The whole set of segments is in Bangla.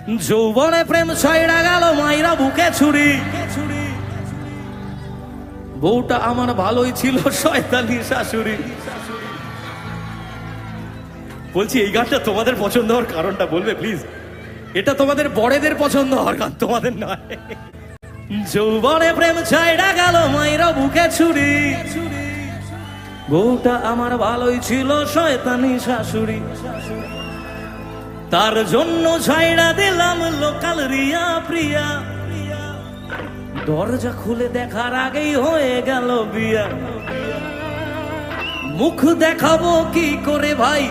যৌবনে প্রেম ছয়ড়া গেল মাইরা বুকে ছুরি। বউটা আমার ভালোই ছিল শয়তানি শাশুড়ি। বলছি এই গানটা তোমাদের পছন্দ হওয়ার কারণটা বলবে প্লিজ? এটা তোমাদের বড়দের পছন্দ হওয়ার গান, তোমাদের নয়। যৌবনে প্রেম ছয়ড়া গেল মাইরা বুকে ছুরি। বউটা আমার ভালোই ছিল শয়তানি শাশুড়ি। তার জন্য ছাইড়া দিলাম লোকাল রিয়া প্রিয়া। দরজা খুলে দেখার আগেই হয়ে গেল বিয়া। মুখ দেখাবো কি করে ভাই,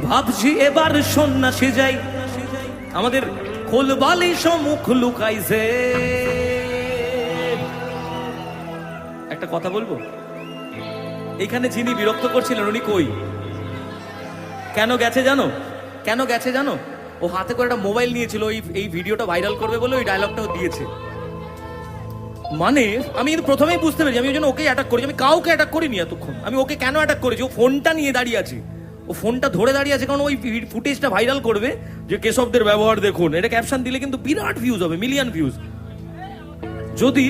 ভাবছি এবার সন্ন্যাসী যাই। আমাদের খোলবালি মুখ লুকাইছে। একটা কথা বলবো, এখানে যিনি বিরক্ত করছিলেন উনি কই? কেন গেছে জানো? কেন গেছে জানো? ও হাতে করে একটা মোবাইল নিয়েছিল, এই ভিডিওটা ভাইরাল করবে বলে ওই ডায়লগটাও দিয়েছে। মানে আমি কিন্তু প্রথমেই বুঝতে পেরেছি আমি ওই জন্য ওকে অ্যাটাক করেছি। আমি কাউকে অ্যাটাক করিনি এতক্ষণ। আমি ওকে কেন অ্যাটাক করেছি? ও ফোনটা নিয়ে দাঁড়িয়ে আছে, ও ফোনটা ধরে দাঁড়িয়ে আছে কারণ ওই ফুটেজটা ভাইরাল করবে যে কেশবদের ব্যবহার দেখুন। এটা ক্যাপশন দিলে কিন্তু বিরাট ভিউজ হবে, মিলিয়ন ভিউজ। যদি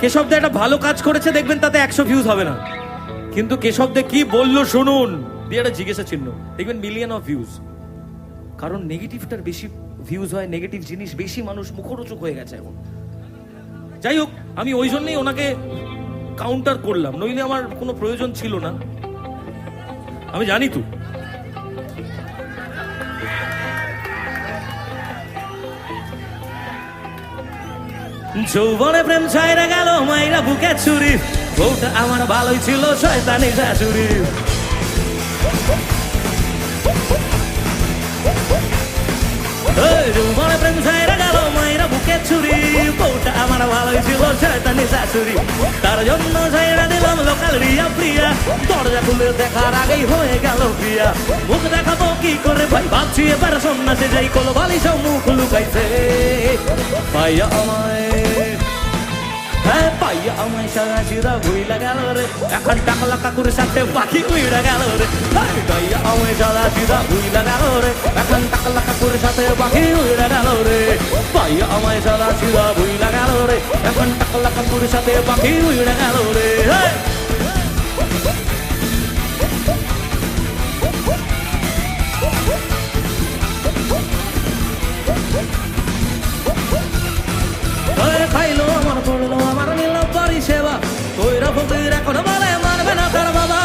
কেশবদা একটা ভালো কাজ করেছে দেখবেন তাতে 100 ভিউজ হবে না, কিন্তু কেশবদা কি বললো শুনুন দিয়ে একটা জিজ্ঞাসা চিহ্ন দেখবেন মিলিয়ন অফ ভিউজ। কারণ নেগেটিভটার বেশি ভিউজ হয়, নেগেটিভ জিনিস বেশি মানুষ মুখরোচক হয়ে গেছে এখন। যাই হোক, আমি ওই জন্যই ওনাকে কাউন্টার করলাম, নইলে আমার কোনো প্রয়োজন ছিল না। আমি জানি তো যৌবনে প্রেম ছাইরা গেল মাইরা বুকে ছুরি। বউটা আমার ভালোই ছিল শয়তানি শাশুড়ি। যৌবনে প্রেম ছাইরা গেল মাইরা বুকে ছুরি। বউটা আমার ভালোই ছিল শয়তানি শাশুড়ি। তার জন্য ছাইরা দিলাম লোকাল রিয়া প্রিয়া। দরজা খুলে দেখার আগেই হয়ে গেল বিয়া। মুখ দেখাবো কি করে ভাই, ভাবছি এবার সন্ন্যাসে যাই। কোলবালি সব মুখ লুকাইছে। পাইয়া আমায়, হ্যাঁ পাইয়া আমায় সারা সিরা ভুইলা গেল রে। এখন টাকলা কাকুর সাথে পাখি উইড়া গেল রে। পাইয়া আমায় সারা সিরা ভুইলা গেল রে। এখন টাকলা কাকুর সাথে পাখি উইড়া গেল রে। পাইয়া আমায় সারা সিরা ভুইলা গেল রে। এখন টাকলা কাকুর সাথে পাখি উইড়া গেল রে। খাইলো আমার পড়লো আমার নিল পরিষেবা। কইরা ফকির এখন বলে মানবে না তার বাবা।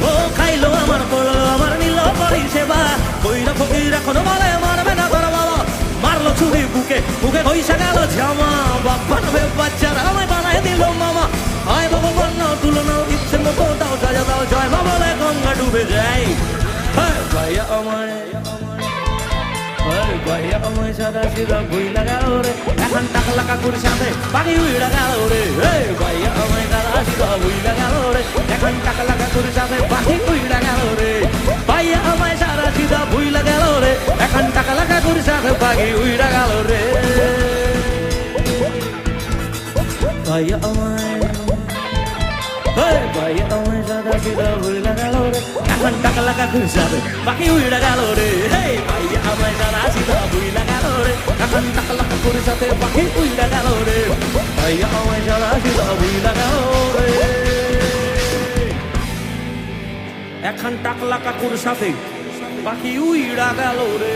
ও খাইলো আমার পড়লো আমার নিল পরিষেবা। কইরা ফকির এখন বলে মানবে না তার বাবা। মারলো ছুরি বুকে, বুকে হইসা গেল জামা। বাপ বানবে বাচ্চারা আমায় বানায় দিল মামা। হয় বাবা বন্য তুলনা ইচ্ছে মতো দাও সাজা দাও। জয় মা বলে গঙ্গা ডুবে যায়। ভাইয়া আমায়, ভাইয়া আমায় সাদা সিধা ভুইলা গেল রে। এখন টাকলা কাকুর সাথে পাখি উইড়া গেল রে। ভাইয়া আমায় সাদা সিধা ভুইলা গেল রে। এখন টাকলা কাকুর সাথে পাখি উইড়া গেল রে। ভাইয়া আমায় সাদা সিধা ভুইলা গেল রে। এখন টাকলা কাকুর সাথে পাখি উইড়া গেল রে। ভাইয়া আমায়, ভাইয়া আমায় সাদা সিধা ভুইলা গেল রে। এখন টাকলা কাকুর সাথে পাখি উইড়া গেল রে। ভাইয়া আমায় সাদা সিধা ভুইলা গেল রে। এখন টাকলা কাকুর সাথে পাখি উইড়া গেল রে। ভাইয়া আমায় সাদা সিধা ভুইলা গেল রে। এখন টাকলা কাকুর সাথে পাখি উইড়া গেল রে।